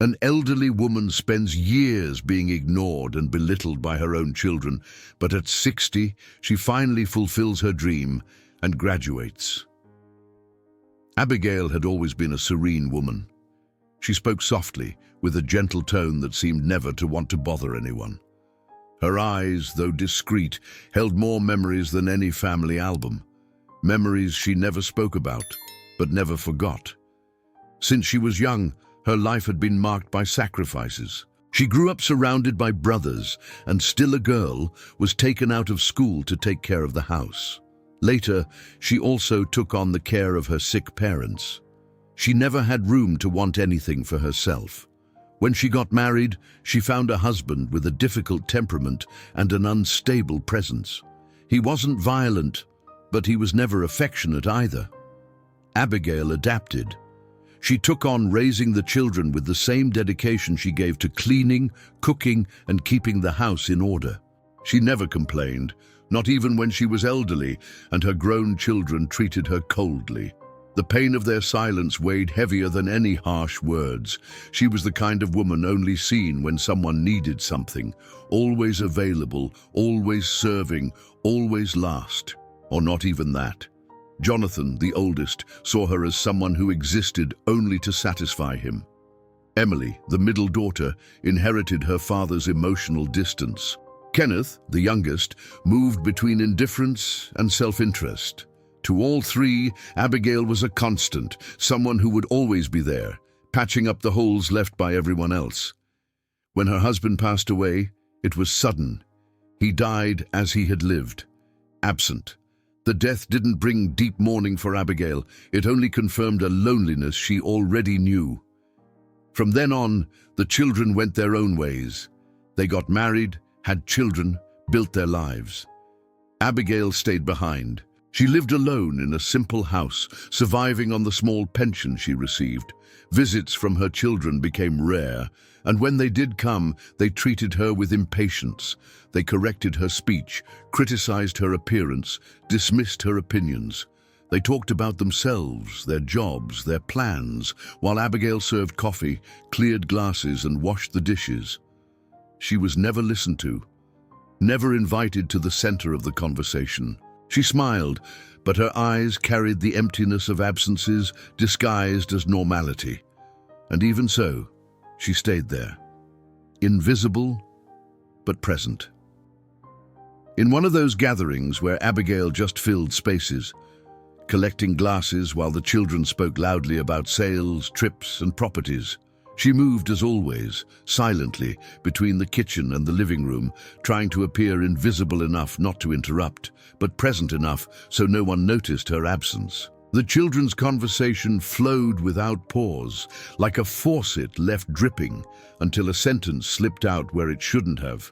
An elderly woman spends years being ignored and belittled by her own children, but at 60, she finally fulfills her dream and graduates. Abigail had always been a serene woman. She spoke softly, with a gentle tone that seemed never to want to bother anyone. Her eyes, though discreet, held more memories than any family album. Memories she never spoke about, but never forgot. Since she was young, her life had been marked by sacrifices. She grew up surrounded by brothers, and still a girl, was taken out of school to take care of the house. Later, she also took on the care of her sick parents. She never had room to want anything for herself. When she got married, she found a husband with a difficult temperament and an unstable presence. He wasn't violent, but he was never affectionate either. Abigail adapted. She took on raising the children with the same dedication she gave to cleaning, cooking, and keeping the house in order. She never complained, not even when she was elderly, and her grown children treated her coldly. The pain of their silence weighed heavier than any harsh words. She was the kind of woman only seen when someone needed something, always available, always serving, always last, or not even that. Jonathan, the oldest, saw her as someone who existed only to satisfy him. Emily, the middle daughter, inherited her father's emotional distance. Kenneth, the youngest, moved between indifference and self-interest. To all three, Abigail was a constant, someone who would always be there, patching up the holes left by everyone else. When her husband passed away, it was sudden. He died as he had lived, absent. The death didn't bring deep mourning for Abigail, it only confirmed a loneliness she already knew. From then on, the children went their own ways. They got married, had children, built their lives. Abigail stayed behind. She lived alone in a simple house, surviving on the small pension she received. Visits from her children became rare, and when they did come, they treated her with impatience. They corrected her speech, criticized her appearance, dismissed her opinions. They talked about themselves, their jobs, their plans, while Abigail served coffee, cleared glasses, and washed the dishes. She was never listened to, never invited to the center of the conversation. She smiled, but her eyes carried the emptiness of absences disguised as normality. And even so, she stayed there, invisible but present. In one of those gatherings where Abigail just filled spaces, collecting glasses while the children spoke loudly about sales, trips, and properties, she moved as always, silently, between the kitchen and the living room, trying to appear invisible enough not to interrupt, but present enough so no one noticed her absence. The children's conversation flowed without pause, like a faucet left dripping, until a sentence slipped out where it shouldn't have.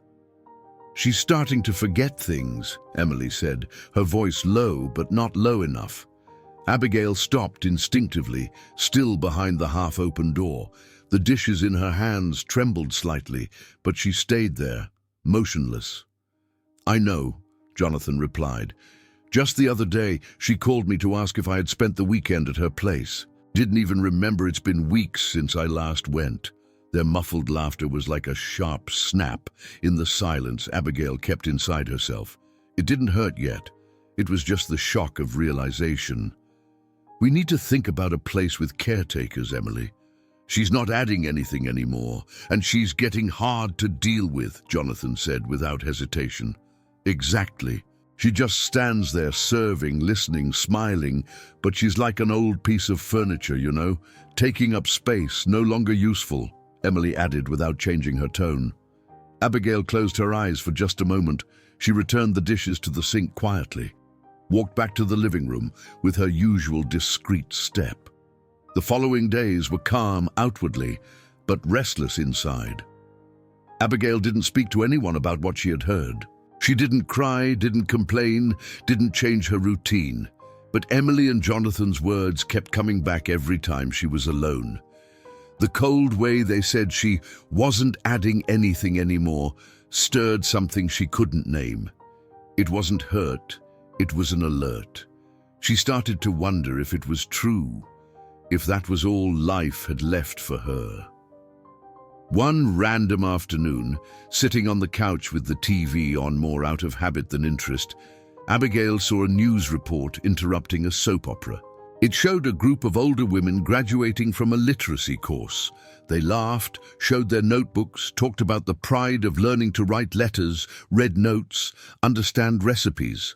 "She's starting to forget things," Emily said, her voice low but not low enough. Abigail stopped instinctively, still behind the half-open door. The dishes in her hands trembled slightly, but she stayed there, motionless. "I know," Jonathan replied. "Just the other day, she called me to ask if I had spent the weekend at her place. Didn't even remember it's been weeks since I last went." Their muffled laughter was like a sharp snap in the silence Abigail kept inside herself. It didn't hurt yet. It was just the shock of realization. "We need to think about a place with caretakers, Emily. She's not adding anything anymore, and she's getting hard to deal with," Jonathan said without hesitation. "Exactly. She just stands there serving, listening, smiling, but she's like an old piece of furniture, you know, taking up space, no longer useful," Emily added without changing her tone. Abigail closed her eyes for just a moment. She returned the dishes to the sink quietly, walked back to the living room with her usual discreet step. The following days were calm outwardly, but restless inside. Abigail didn't speak to anyone about what she had heard. She didn't cry, didn't complain, didn't change her routine. But Emily and Jonathan's words kept coming back every time she was alone. The cold way they said she wasn't adding anything anymore stirred something she couldn't name. It wasn't hurt, it was an alert. She started to wonder if it was true, if that was all life had left for her. One random afternoon, sitting on the couch with the TV on more out of habit than interest, Abigail saw a news report interrupting a soap opera. It showed a group of older women graduating from a literacy course. They laughed, showed their notebooks, talked about the pride of learning to write letters, read notes, understand recipes.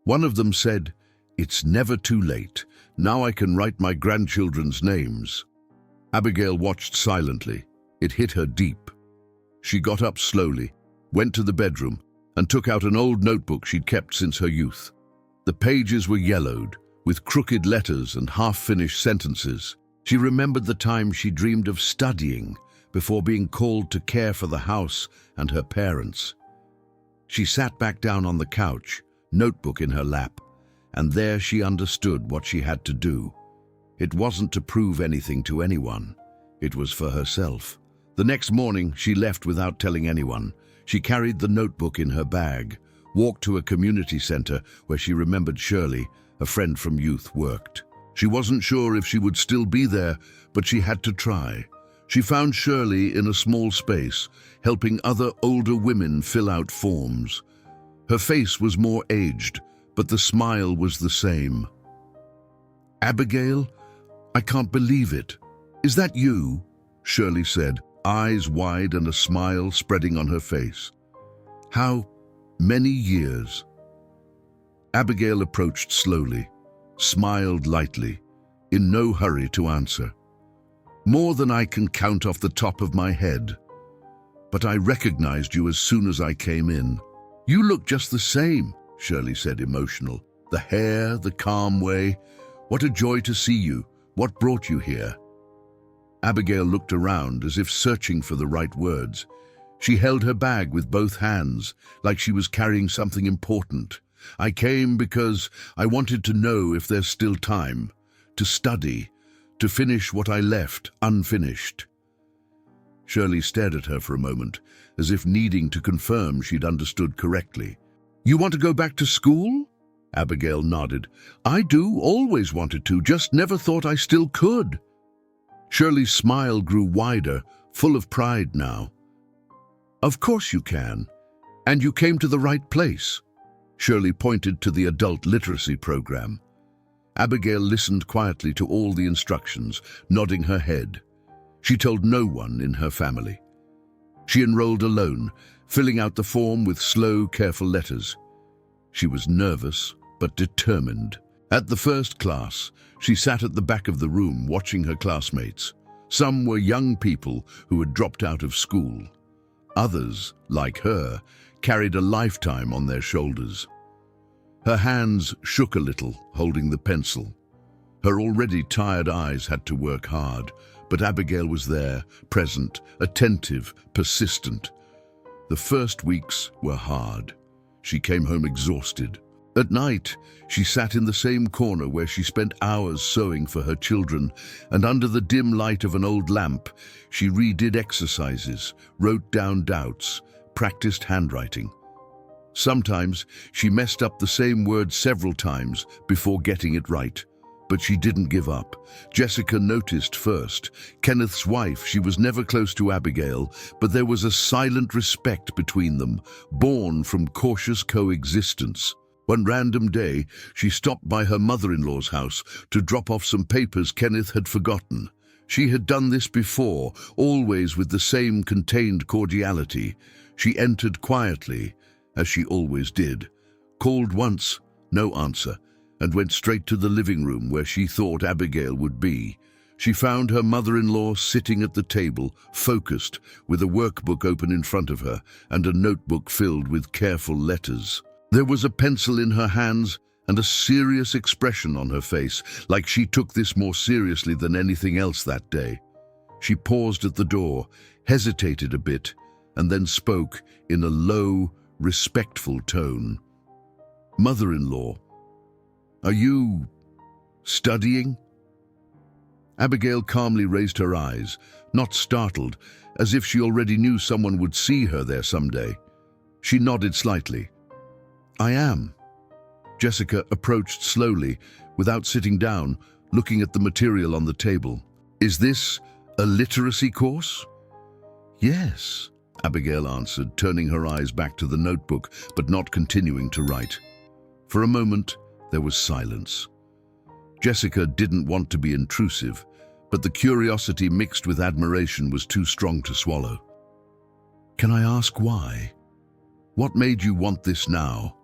One of them said, "It's never too late. Now I can write my grandchildren's names." Abigail watched silently. It hit her deep. She got up slowly, went to the bedroom, and took out an old notebook she'd kept since her youth. The pages were yellowed, with crooked letters and half-finished sentences. She remembered the time she dreamed of studying before being called to care for the house and her parents. She sat back down on the couch, notebook in her lap, and there she understood what she had to do. It wasn't to prove anything to anyone. It was for herself. The next morning, she left without telling anyone. She carried the notebook in her bag, walked to a community center where she remembered Shirley, a friend from youth, worked. She wasn't sure if she would still be there, but she had to try. She found Shirley in a small space, helping other older women fill out forms. Her face was more aged, but the smile was the same. "Abigail, I can't believe it. Is that you?" Shirley said, eyes wide and a smile spreading on her face. "How many years?" Abigail approached slowly, smiled lightly, in no hurry to answer. "More than I can count off the top of my head. But I recognized you as soon as I came in." "You look just the same," Shirley said, emotional. "The hair, the calm way. What a joy to see you. What brought you here?" Abigail looked around as if searching for the right words. She held her bag with both hands, like she was carrying something important. "I came because I wanted to know if there's still time, to study, to finish what I left unfinished." Shirley stared at her for a moment, as if needing to confirm she'd understood correctly. "You want to go back to school?" Abigail nodded. "I do, always wanted to, just never thought I still could." Shirley's smile grew wider, full of pride now. "Of course you can. And you came to the right place." Shirley pointed to the adult literacy program. Abigail listened quietly to all the instructions, nodding her head. She told no one in her family. She enrolled alone, filling out the form with slow, careful letters. She was nervous, but determined. At the first class, she sat at the back of the room watching her classmates. Some were young people who had dropped out of school. Others, like her, carried a lifetime on their shoulders. Her hands shook a little, holding the pencil. Her already tired eyes had to work hard, but Abigail was there, present, attentive, persistent. The first weeks were hard. She came home exhausted. At night, she sat in the same corner where she spent hours sewing for her children, and under the dim light of an old lamp, she redid exercises, wrote down doubts, practiced handwriting. Sometimes she messed up the same word several times before getting it right, but she didn't give up. Jessica noticed first. Kenneth's wife, she was never close to Abigail, but there was a silent respect between them, born from cautious coexistence. One random day, she stopped by her mother-in-law's house to drop off some papers Kenneth had forgotten. She had done this before, always with the same contained cordiality. She entered quietly, as she always did, called once, no answer, and went straight to the living room where she thought Abigail would be. She found her mother-in-law sitting at the table, focused, with a workbook open in front of her and a notebook filled with careful letters. There was a pencil in her hands and a serious expression on her face, like she took this more seriously than anything else that day. She paused at the door, hesitated a bit, and then spoke in a low, respectful tone. "Mother-in-law, are you studying?" Abigail calmly raised her eyes, not startled, as if she already knew someone would see her there someday. She nodded slightly. "I am." Jessica approached slowly, without sitting down, looking at the material on the table. "Is this a literacy course?" Yes, Abigail answered, turning her eyes back to the notebook, but not continuing to write. For a moment, there was silence. Jessica didn't want to be intrusive, but the curiosity mixed with admiration was too strong to swallow. "Can I ask why? What made you want this now?"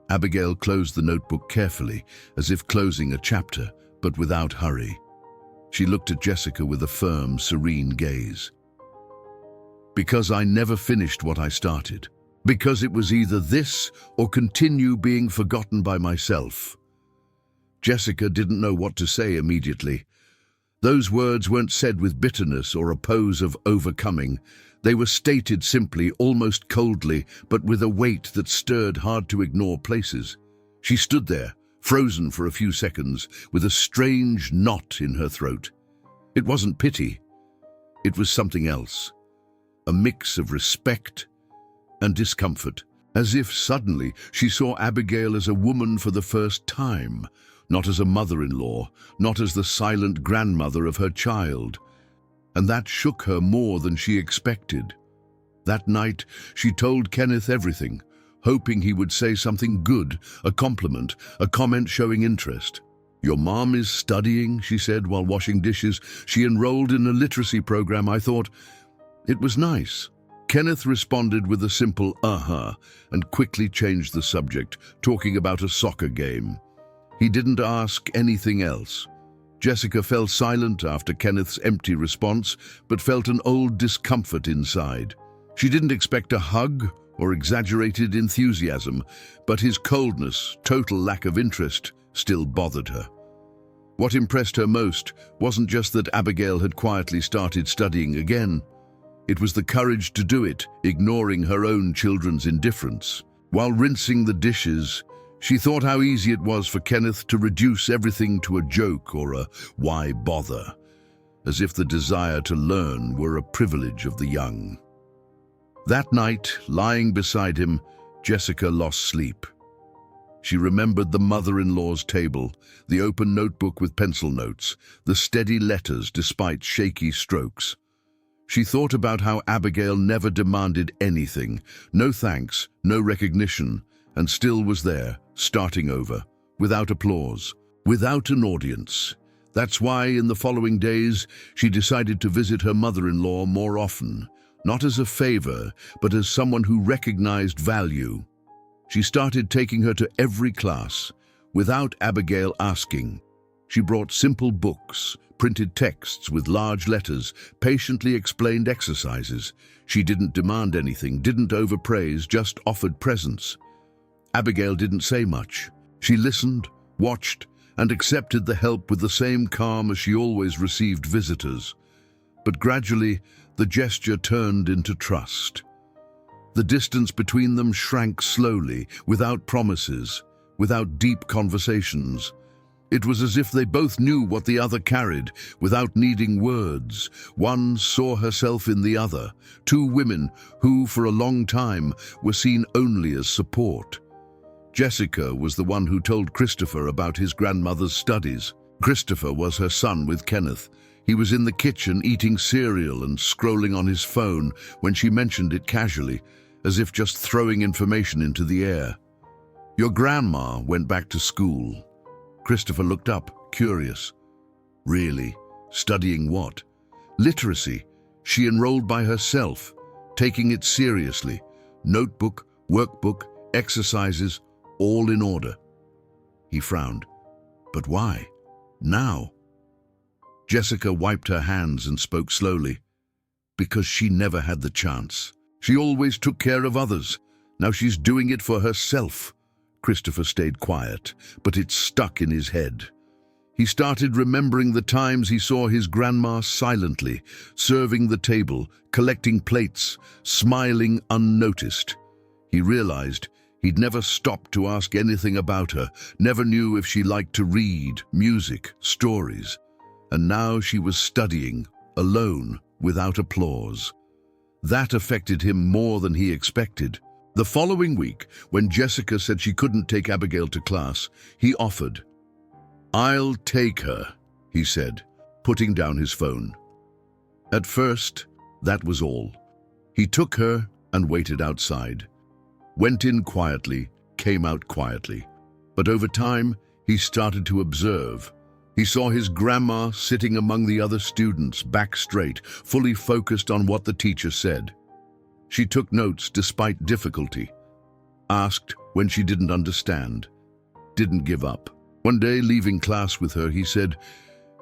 Abigail closed the notebook carefully, as if closing a chapter, but without hurry. She looked at Jessica with a firm, serene gaze. "Because I never finished what I started. Because it was either this or continue being forgotten by myself." Jessica didn't know what to say immediately. Those words weren't said with bitterness or a pose of overcoming. They were stated simply, almost coldly, but with a weight that stirred hard-to-ignore places. She stood there, frozen for a few seconds, with a strange knot in her throat. It wasn't pity. It was something else. A mix of respect and discomfort, as if suddenly she saw Abigail as a woman for the first time, not as a mother-in-law, not as the silent grandmother of her child. And that shook her more than she expected. That night, she told Kenneth everything, hoping he would say something good, a compliment, a comment showing interest. "Your mom is studying," she said while washing dishes. "She enrolled in a literacy program. I thought it was nice." Kenneth responded with a simple "uh-huh" and quickly changed the subject, talking about a soccer game. He didn't ask anything else. Jessica fell silent after Kenneth's empty response, but felt an old discomfort inside. She didn't expect a hug or exaggerated enthusiasm, but his coldness, total lack of interest, still bothered her. What impressed her most wasn't just that Abigail had quietly started studying again. It was the courage to do it, ignoring her own children's indifference. While rinsing the dishes, she thought how easy it was for Kenneth to reduce everything to a joke or a "why bother," as if the desire to learn were a privilege of the young. That night, lying beside him, Jessica lost sleep. She remembered the mother-in-law's table, the open notebook with pencil notes, the steady letters despite shaky strokes. She thought about how Abigail never demanded anything, no thanks, no recognition, and still was there, starting over, without applause, without an audience. That's why, in the following days, she decided to visit her mother-in-law more often, not as a favor, but as someone who recognized value. She started taking her to every class, without Abigail asking. She brought simple books, printed texts with large letters, patiently explained exercises. She didn't demand anything, didn't overpraise, just offered presence. Abigail didn't say much. She listened, watched, and accepted the help with the same calm as she always received visitors. But gradually, the gesture turned into trust. The distance between them shrank slowly, without promises, without deep conversations. It was as if they both knew what the other carried, without needing words. One saw herself in the other, two women who, for a long time, were seen only as support. Jessica was the one who told Christopher about his grandmother's studies. Christopher was her son with Kenneth. He was in the kitchen eating cereal and scrolling on his phone when she mentioned it casually, as if just throwing information into the air. "Your grandma went back to school." Christopher looked up, curious. "Really? Studying what?" "Literacy. She enrolled by herself, taking it seriously. Notebook, workbook, exercises, all in order." He frowned. "But why? Now?" Jessica wiped her hands and spoke slowly. "Because she never had the chance. She always took care of others. Now she's doing it for herself." Christopher stayed quiet, but it stuck in his head. He started remembering the times he saw his grandma silently, serving the table, collecting plates, smiling unnoticed. He realized he'd never stopped to ask anything about her, never knew if she liked to read, music, stories. And now she was studying, alone, without applause. That affected him more than he expected. The following week, when Jessica said she couldn't take Abigail to class, he offered. "I'll take her," he said, putting down his phone. At first, That was all. He took her and waited outside. Went in quietly, came out quietly. But over time, he started to observe. He saw his grandma sitting among the other students, back straight, fully focused on what the teacher said. She took notes despite difficulty, asked when she didn't understand, didn't give up. One day, leaving class with her, he said,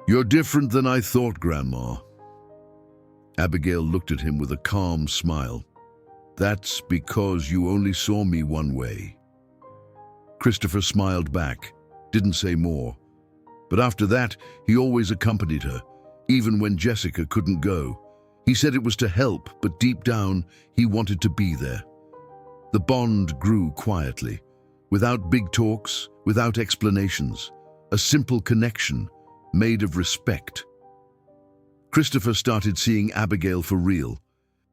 "You're different than I thought, Grandma." Abigail looked at him with a calm smile. "That's because you only saw me one way." Christopher smiled back, didn't say more. But after that, he always accompanied her, even when Jessica couldn't go. He said it was to help, but deep down, he wanted to be there. The bond grew quietly, without big talks, without explanations. A simple connection, made of respect. Christopher started seeing Abigail for real,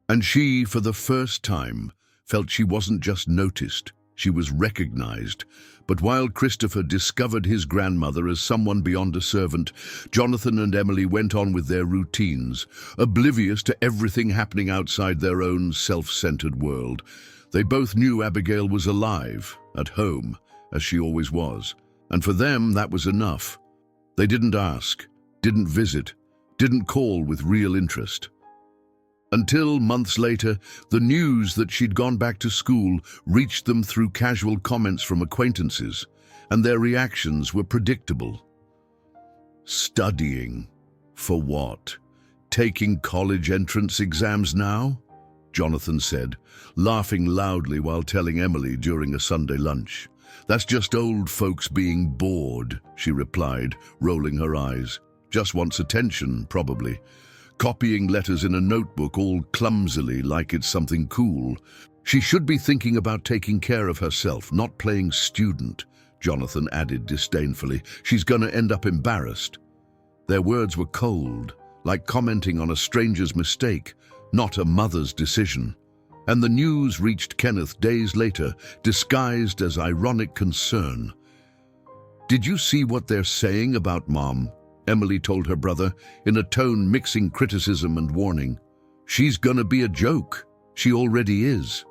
and she, for the first time, felt she wasn't just noticed, she was recognized. But while Christopher discovered his grandmother as someone beyond a servant, Jonathan and Emily went on with their routines, oblivious to everything happening outside their own self-centered world. They both knew Abigail was alive, at home, as she always was, and for them that was enough. They didn't ask, didn't visit, didn't call with real interest. Until, months later, the news that she'd gone back to school reached them through casual comments from acquaintances, and their reactions were predictable. "Studying? For what? Taking college entrance exams now?" Jonathan said, laughing loudly while telling Emily during a Sunday lunch. "That's just old folks being bored," she replied, rolling her eyes. "Just wants attention, probably. Copying letters in a notebook all clumsily like it's something cool. She should be thinking about taking care of herself, not playing student," Jonathan added disdainfully. "She's gonna end up embarrassed." Their words were cold, like commenting on a stranger's mistake, not a mother's decision. And the news reached Kenneth days later, disguised as ironic concern. "Did you see what they're saying about Mom?" Emily told her brother, in a tone mixing criticism and warning. "She's gonna be a joke. She already is."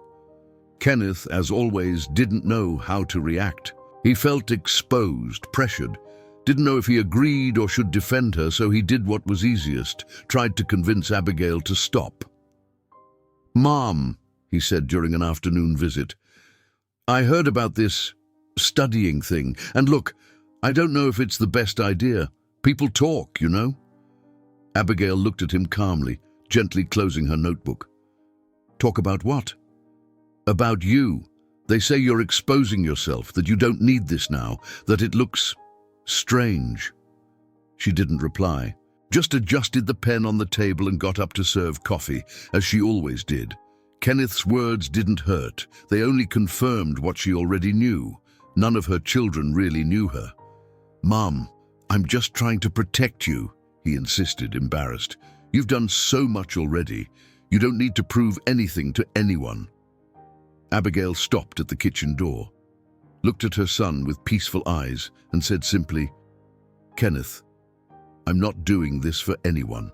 Kenneth, as always, didn't know how to react. He felt exposed, pressured, didn't know if he agreed or should defend her, so he did what was easiest, tried to convince Abigail to stop. "Mom," he said during an afternoon visit, "I heard about this studying thing, and look, I don't know if it's the best idea. People talk, you know." Abigail looked at him calmly, gently closing her notebook. "Talk about what?" "About you. They say you're exposing yourself, that you don't need this now, that it looks strange." She didn't reply, just adjusted the pen on the table and got up to serve coffee, as she always did. Kenneth's words didn't hurt. They only confirmed what she already knew. None of her children really knew her. "Mom, I'm just trying to protect you," he insisted, embarrassed. "You've done so much already. You don't need to prove anything to anyone." Abigail stopped at the kitchen door, looked at her son with peaceful eyes, and said simply, "Kenneth, I'm not doing this for anyone,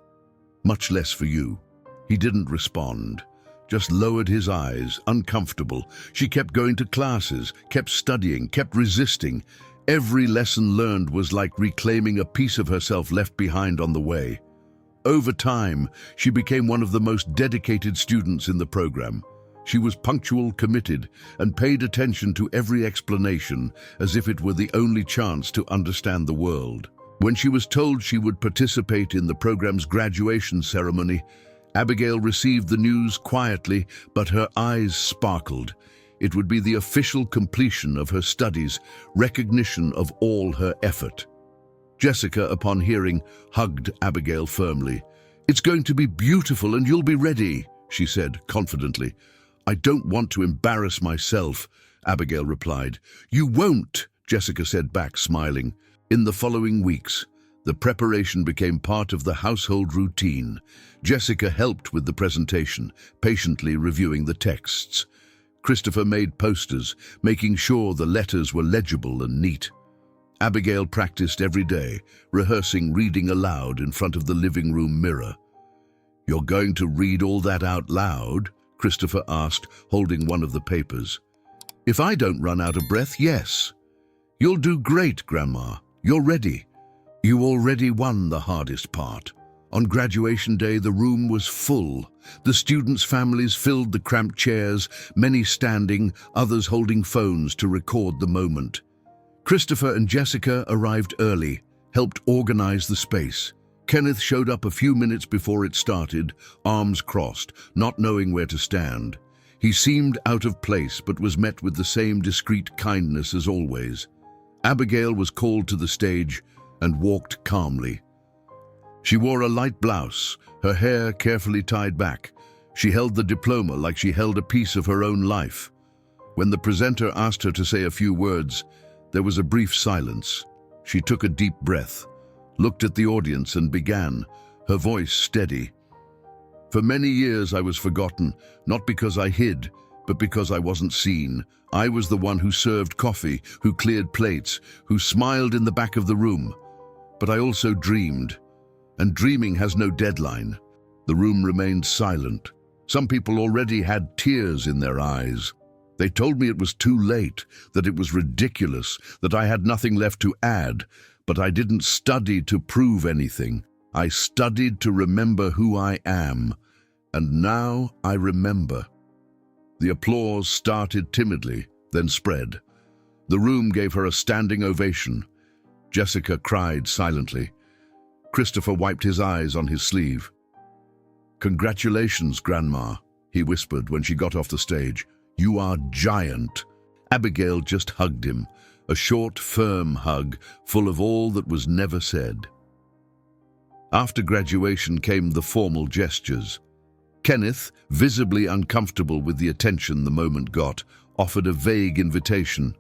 much less for you." He didn't respond, just lowered his eyes, uncomfortable. She kept going to classes, kept studying, kept resisting. Every lesson learned was like reclaiming a piece of herself left behind on the way. Over time, she became one of the most dedicated students in the program. She was punctual, committed, and paid attention to every explanation as if it were the only chance to understand the world. When she was told she would participate in the program's graduation ceremony, Abigail received the news quietly, but her eyes sparkled. It would be the official completion of her studies, recognition of all her effort. Jessica, upon hearing, hugged Abigail firmly. "It's going to be beautiful and you'll be ready," she said confidently. "I don't want to embarrass myself," Abigail replied. "You won't," Jessica said back, smiling. In the following weeks, the preparation became part of the household routine. Jessica helped with the presentation, patiently reviewing the texts. Christopher made posters, making sure the letters were legible and neat. Abigail practiced every day, rehearsing reading aloud in front of the living room mirror. "You're going to read all that out loud?" Christopher asked, holding one of the papers. "If I don't run out of breath, yes." "You'll do great, Grandma. You're ready." "You already won the hardest part." On graduation day, the room was full. The students' families filled the cramped chairs, many standing, others holding phones to record the moment. Christopher and Jessica arrived early, helped organize the space. Kenneth showed up a few minutes before it started, arms crossed, not knowing where to stand. He seemed out of place, but was met with the same discreet kindness as always. Abigail was called to the stage and walked calmly. She wore a light blouse, her hair carefully tied back. She held the diploma like she held a piece of her own life. When the presenter asked her to say a few words, there was a brief silence. She took a deep breath, looked at the audience and began, her voice steady. "For many years I was forgotten, not because I hid, but because I wasn't seen. I was the one who served coffee, who cleared plates, who smiled in the back of the room. But I also dreamed, and dreaming has no deadline." The room remained silent. Some people already had tears in their eyes. They told me it was too late, that it was ridiculous, that I had nothing left to add, but I didn't study to prove anything. I studied to remember who I am, and now I remember. The applause started timidly, then spread. The room gave her a standing ovation. Jessica cried silently. Christopher wiped his eyes on his sleeve. "Congratulations, Grandma," he whispered when she got off the stage. "You are giant." Abigail just hugged him, a short, firm hug full of all that was never said. After graduation came the formal gestures. Kenneth, visibly uncomfortable with the attention the moment got, offered a vague invitation.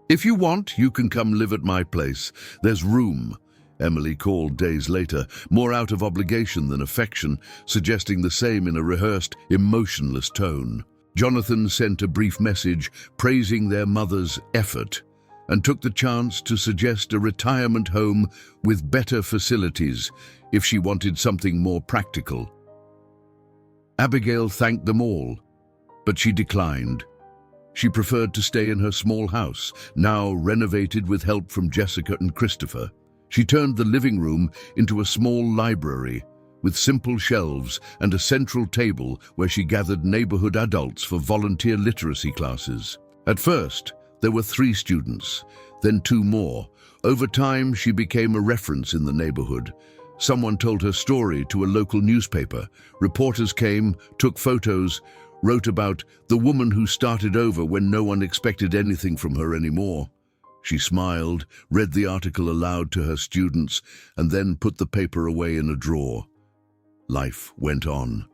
"If you want, you can come live at my place. There's room." Emily called days later, more out of obligation than affection, suggesting the same in a rehearsed, emotionless tone. Jonathan sent a brief message praising their mother's effort and took the chance to suggest a retirement home with better facilities if she wanted something more practical. Abigail thanked them all, but she declined. She preferred to stay in her small house, now renovated with help from Jessica and Christopher. She turned the living room into a small library with simple shelves and a central table where she gathered neighborhood adults for volunteer literacy classes. At first, there were 3 students, then 2 more. Over time, she became a reference in the neighborhood. Someone told her story to a local newspaper. Reporters came, took photos, wrote about the woman who started over when no one expected anything from her anymore. She smiled, read the article aloud to her students, and then put the paper away in a drawer. Life went on.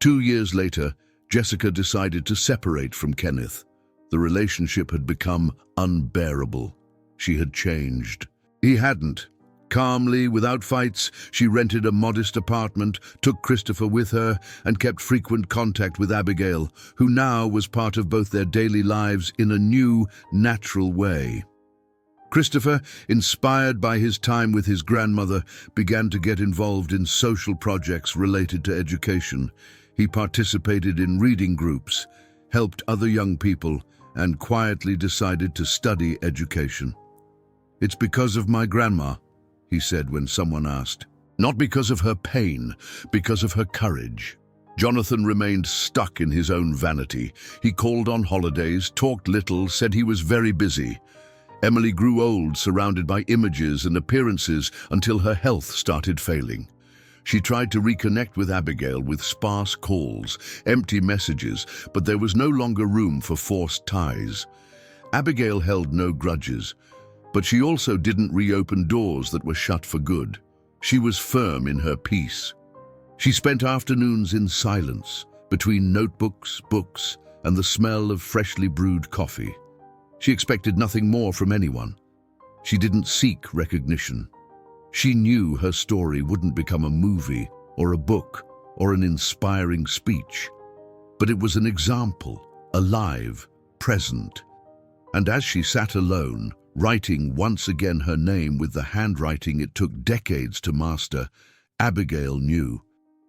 2 years later, Jessica decided to separate from Kenneth. The relationship had become unbearable. She had changed. He hadn't. Calmly, without fights, she rented a modest apartment, took Christopher with her, and kept frequent contact with Abigail, who now was part of both their daily lives in a new, natural way. Christopher, inspired by his time with his grandmother, began to get involved in social projects related to education. He participated in reading groups, helped other young people, and quietly decided to study education. "It's because of my grandma," he said when someone asked. "Not because of her pain, because of her courage." Jonathan remained stuck in his own vanity. He called on holidays, talked little, said he was very busy. Emily grew old, surrounded by images and appearances, until her health started failing. She tried to reconnect with Abigail with sparse calls, empty messages, but there was no longer room for forced ties. Abigail held no grudges, but she also didn't reopen doors that were shut for good. She was firm in her peace. She spent afternoons in silence, between notebooks, books, and the smell of freshly brewed coffee. She expected nothing more from anyone. She didn't seek recognition. She knew her story wouldn't become a movie or a book or an inspiring speech, but it was an example, alive, present. And as she sat alone, writing once again her name with the handwriting it took decades to master, Abigail knew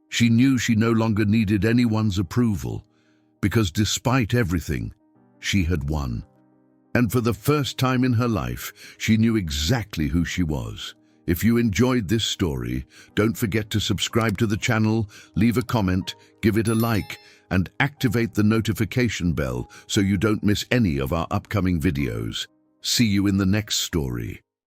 She knew she no longer needed anyone's approval, because despite everything, she had won. And for the first time in her life, she knew exactly who she was. If you enjoyed this story, don't forget to subscribe to the channel, leave a comment, give it a like, and activate the notification bell so you don't miss any of our upcoming videos. See you in the next story.